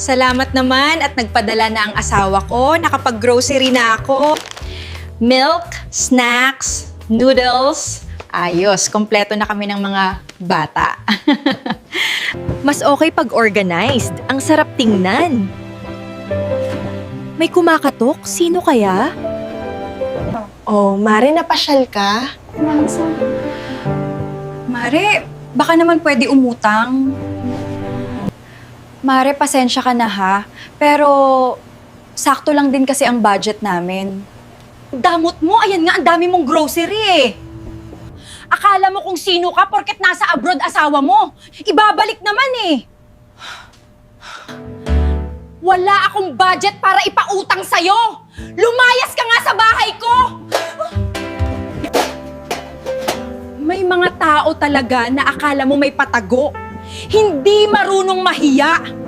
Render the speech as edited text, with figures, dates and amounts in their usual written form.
Salamat naman at nagpadala na ang asawa ko. Nakapag-grocery na ako. Milk, snacks, noodles. Ayos, kompleto na kami ng mga bata. Mas okay pag organized. Ang sarap tingnan. May kumakatok? Sino kaya? Oh, Mare, napasyal ka? Mare, baka naman pwede umutang. Mare, pasensya ka na ha. Pero, sakto lang din kasi ang budget namin. Damot mo, ayan nga, ang dami mong grocery eh. Akala mo kung sino ka porket nasa abroad asawa mo. Ibabalik naman eh. Wala akong budget para ipautang sa'yo. Lumayas ka nga sa bahay ko. May mga tao talaga na akala mo may patago. Hindi marunong mahiya.